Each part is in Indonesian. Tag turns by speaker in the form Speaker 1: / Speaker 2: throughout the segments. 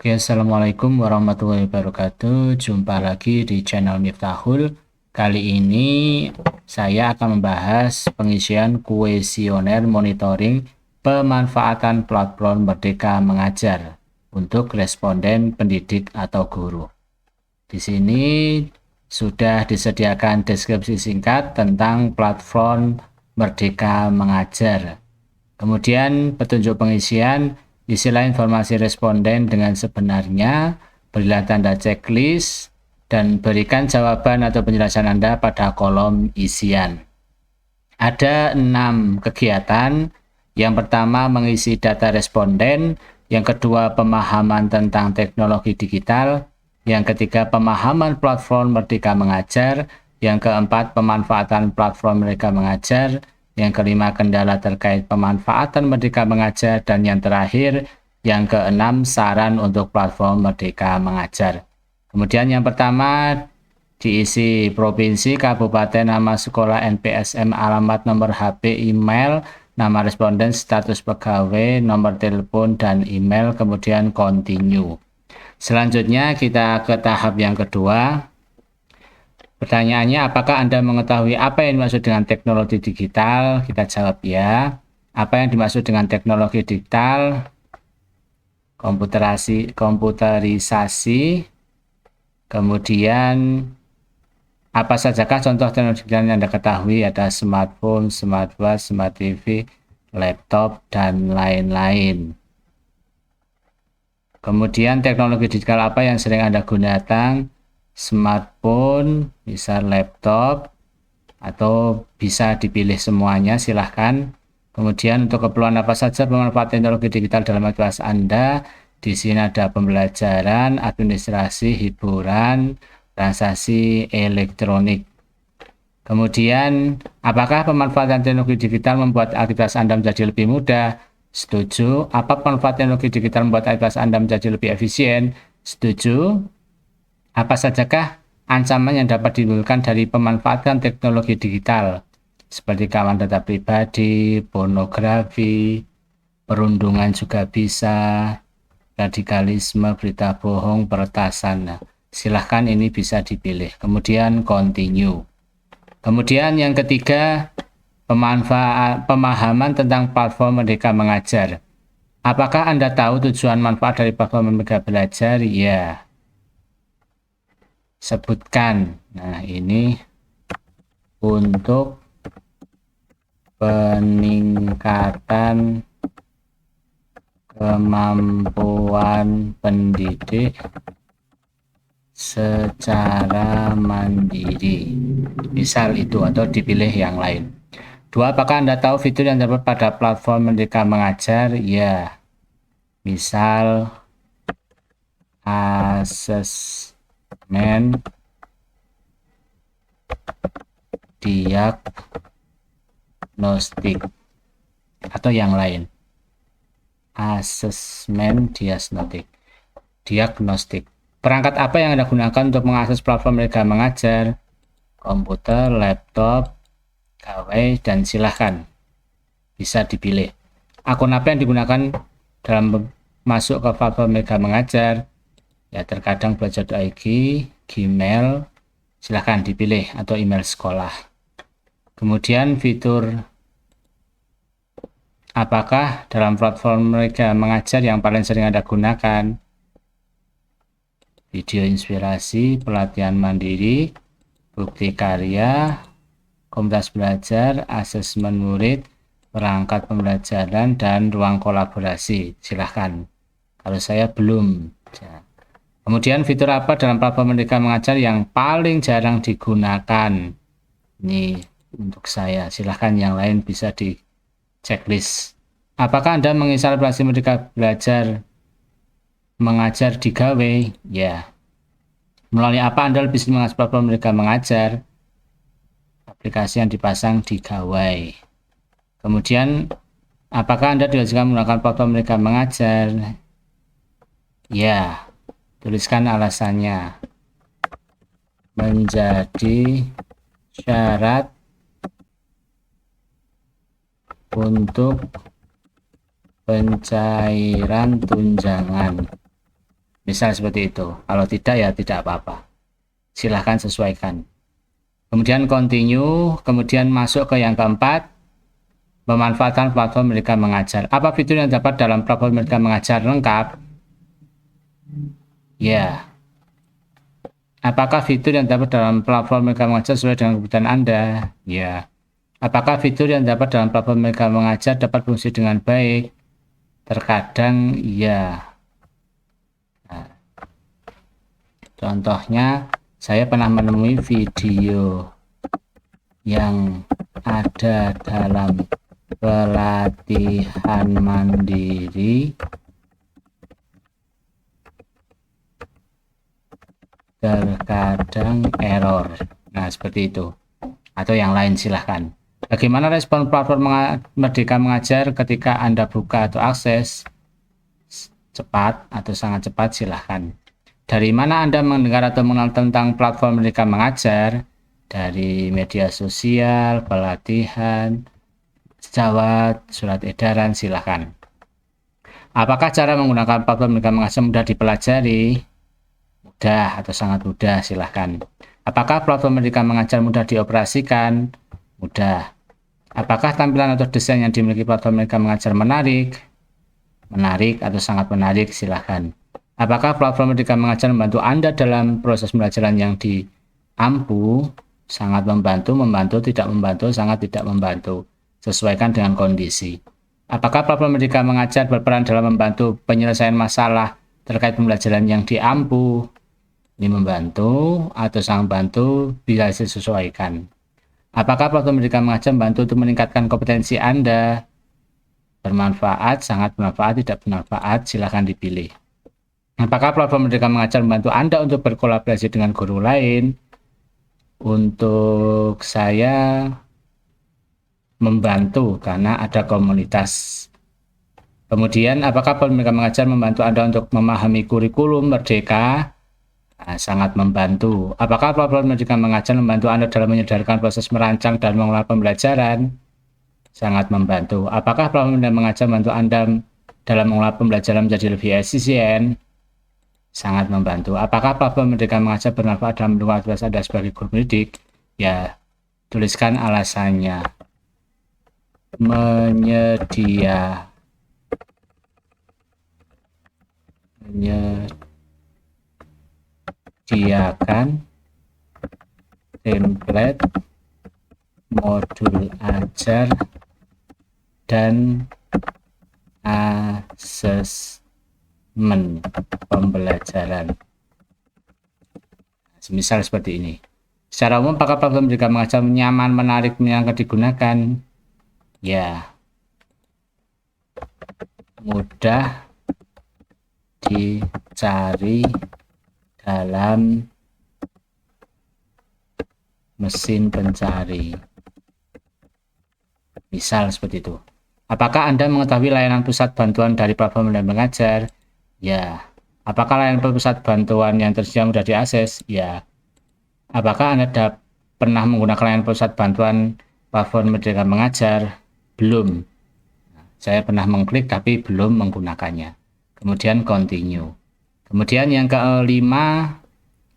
Speaker 1: Oke, Assalamualaikum warahmatullahi wabarakatuh. Jumpa lagi di channel Miftahul. Kali ini saya akan membahas pengisian kuesioner monitoring pemanfaatan platform Merdeka Mengajar untuk responden pendidik atau guru. Di sini sudah disediakan deskripsi singkat tentang platform Merdeka Mengajar. Kemudian petunjuk pengisian, isilah informasi responden dengan sebenarnya, berilah tanda checklist, dan berikan jawaban atau penjelasan Anda pada kolom isian. Ada 6 kegiatan. Yang pertama mengisi data responden, yang kedua pemahaman tentang teknologi digital, yang ketiga pemahaman platform Merdeka Mengajar, yang keempat pemanfaatan platform Merdeka Mengajar, yang kelima kendala terkait pemanfaatan Merdeka Mengajar, dan yang terakhir yang keenam saran untuk platform Merdeka Mengajar. Kemudian yang pertama diisi provinsi, kabupaten, nama sekolah, NPSM, alamat, nomor HP, email, nama responden, status pegawai, nomor telepon, dan email, kemudian continue. Selanjutnya kita ke tahap yang kedua. Pertanyaannya, apakah Anda mengetahui apa yang dimaksud dengan teknologi digital? Kita jawab ya. Apa yang dimaksud dengan teknologi digital? Komputerisasi, kemudian apa sajakah contoh teknologi yang Anda ketahui? Ada smartphone, smartwatch, smart TV, laptop, dan lain-lain. Kemudian teknologi digital apa yang sering Anda gunakan? Smartphone, bisa laptop, atau bisa dipilih semuanya, silahkan. Kemudian untuk keperluan apa saja pemanfaatan teknologi digital dalam aktivitas Anda? Di sini ada pembelajaran, administrasi, hiburan, transaksi elektronik. Kemudian, apakah pemanfaatan teknologi digital membuat aktivitas Anda menjadi lebih mudah? Setuju. Apa pemanfaatan teknologi digital membuat aktivitas Anda menjadi lebih efisien? Setuju. Apa sajakah ancaman yang dapat ditimbulkan dari pemanfaatan teknologi digital? Seperti keamanan data pribadi, pornografi, perundungan juga bisa, radikalisme, berita bohong, peretasan. Nah, silahkan ini bisa dipilih. Kemudian continue. Kemudian yang ketiga, pemahaman tentang platform Merdeka Mengajar. Apakah Anda tahu tujuan manfaat dari platform Merdeka Belajar? Ya. Sebutkan. Nah, ini untuk peningkatan kemampuan pendidik secara mandiri. Misal itu atau dipilih yang lain. 2. Apakah Anda tahu fitur yang terdapat pada platform Merdeka Mengajar? Ya. Misal asesmen, diagnostik, atau yang lain. Asesmen diagnostik. Perangkat apa yang Anda gunakan untuk mengakses platform Merdeka Mengajar? Komputer, laptop, gawai, dan silahkan bisa dipilih. Akun apa yang digunakan dalam masuk ke platform Merdeka Mengajar? Ya, terkadang belajar.id, Gmail, silahkan dipilih, atau email sekolah. Kemudian fitur apakah dalam platform Merdeka Mengajar yang paling sering Anda gunakan? Video inspirasi, pelatihan mandiri, bukti karya, komunitas belajar, asesmen murid, perangkat pembelajaran, dan ruang kolaborasi. Silahkan. Kalau saya belum. Kemudian fitur apa dalam platform Merdeka Mengajar yang paling jarang digunakan? Ini untuk saya. Silahkan yang lain bisa di checklist. Apakah Anda menginstalasi Merdeka Belajar Mengajar di gawai? Ya. Melalui apa Anda lebih sering mengakses platform Merdeka Mengajar? Aplikasi yang dipasang di gawai. Kemudian, apakah Anda diwajibkan menggunakan platform Merdeka Mengajar? Ya. Tuliskan alasannya. Menjadi syarat untuk pencairan tunjangan. Misal seperti itu. Kalau tidak ya tidak apa-apa. Silahkan sesuaikan. Kemudian continue, kemudian masuk ke yang keempat, memanfaatkan platform Merdeka Mengajar. Apa fitur yang dapat dalam platform Merdeka Mengajar lengkap? Ya. Apakah fitur yang dapat dalam platform Merdeka Mengajar sesuai dengan kebutuhan Anda? Ya. Apakah fitur yang dapat dalam platform Merdeka Mengajar dapat fungsi dengan baik? Terkadang ya. Nah, contohnya, saya pernah menemui video yang ada dalam pelatihan mandiri terkadang error. Nah, seperti itu. Atau yang lain silahkan. Bagaimana respon platform Merdeka Mengajar ketika Anda buka atau akses? Cepat atau sangat cepat silahkan. Dari mana Anda mendengar atau mengenal tentang platform Merdeka Mengajar? Dari media sosial, pelatihan, sejawat, surat edaran, silahkan. Apakah cara menggunakan platform Merdeka Mengajar mudah dipelajari? Mudah atau sangat mudah, silahkan. Apakah platform Merdeka Mengajar mudah dioperasikan? Mudah. Apakah tampilan atau desain yang dimiliki platform Merdeka Mengajar menarik? Menarik atau sangat menarik, silahkan. Apakah platform Merdeka Mengajar membantu Anda dalam proses pembelajaran yang diampu? Sangat membantu, membantu, tidak membantu, sangat tidak membantu. Sesuaikan dengan kondisi. Apakah platform Merdeka Mengajar berperan dalam membantu penyelesaian masalah terkait pembelajaran yang diampu? Ini membantu atau sangat membantu, bisa disesuaikan. Apakah platform Merdeka Mengajar membantu untuk meningkatkan kompetensi Anda? Bermanfaat, sangat bermanfaat, tidak bermanfaat, silahkan dipilih. Apakah platform Merdeka Mengajar membantu Anda untuk berkolaborasi dengan guru lain? Untuk saya membantu karena ada komunitas. Kemudian, apakah platform Merdeka Mengajar membantu Anda untuk memahami kurikulum Merdeka? Nah, sangat membantu. Apakah platform Merdeka Mengajar membantu Anda dalam menyedarkan proses merancang dan mengelola pembelajaran? Sangat membantu. Apakah platform Merdeka Mengajar membantu Anda dalam mengelola pembelajaran menjadi lebih efisien? Sangat membantu. Apakah platform Merdeka Mengajar bermanfaat dalam mendukung aktivitas Anda sebagai guru pendidik? Ya, tuliskan alasannya. Menyediakan template modul ajar dan asesmen pembelajaran. Misal seperti ini. Secara umum, apakah platform Merdeka Mengajar nyaman, menarik, menyenangkan digunakan? Ya, mudah dicari dalam mesin pencari. Misal seperti itu. Apakah Anda mengetahui layanan pusat bantuan dari platform Merdeka Mengajar? Ya. Apakah layanan pusat bantuan yang tersedia mudah diakses? Ya. Apakah Anda pernah menggunakan layanan pusat bantuan platform Merdeka Mengajar? Belum. Saya pernah mengklik tapi belum menggunakannya. Kemudian continue. Kemudian yang kelima,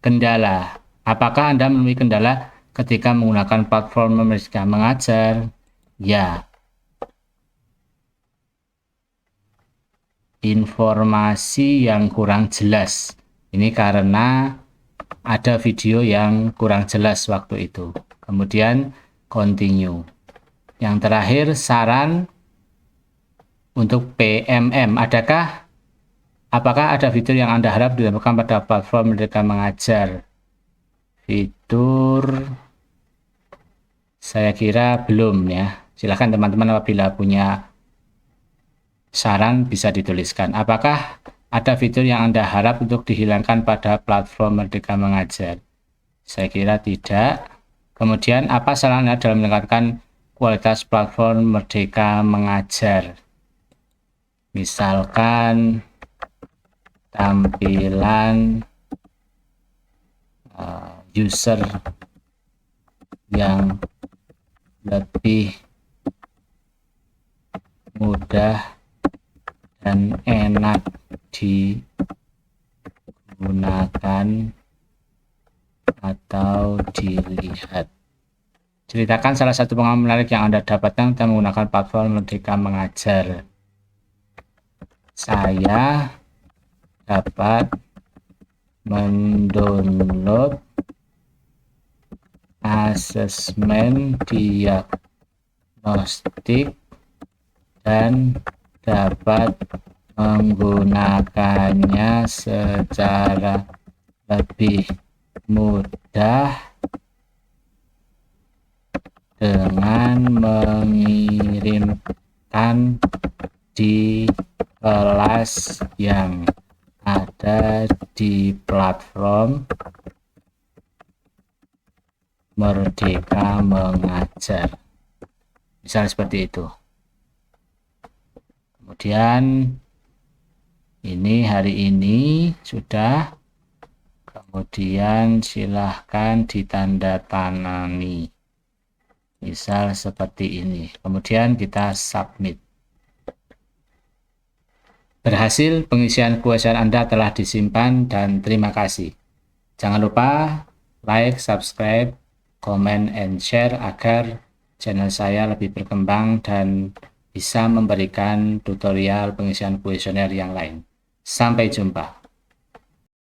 Speaker 1: kendala. Apakah Anda menemui kendala ketika menggunakan platform Merdeka Mengajar? Ya. Informasi yang kurang jelas. Ini karena ada video yang kurang jelas waktu itu. Kemudian continue. Yang terakhir, saran untuk PMM. Apakah ada fitur yang Anda harap didapatkan pada platform Merdeka Mengajar? Fitur saya kira belum ya. Silakan teman-teman apabila punya saran bisa dituliskan. Apakah ada fitur yang Anda harap untuk dihilangkan pada platform Merdeka Mengajar? Saya kira tidak. Kemudian apa saran Anda dalam meningkatkan kualitas platform Merdeka Mengajar? Misalkan tampilan user yang lebih mudah dan enak digunakan. gunakan atau dilihat. Ceritakan salah satu pengalaman menarik yang Anda dapatkan tentang menggunakan platform Merdeka Mengajar. Saya dapat mendownload asesmen diagnostik dan dapat menggunakannya secara lebih mudah dengan mengirimkan di kelas yang ada di platform Merdeka Mengajar. Misalnya seperti itu. Kemudian ini hari ini sudah. Kemudian silahkan ditandatangani. Misal seperti ini. Kemudian kita submit. Berhasil, pengisian kuesioner Anda telah disimpan dan terima kasih. Jangan lupa like, subscribe, comment, and share agar channel saya lebih berkembang dan bisa memberikan tutorial pengisian kuesioner yang lain. Sampai jumpa.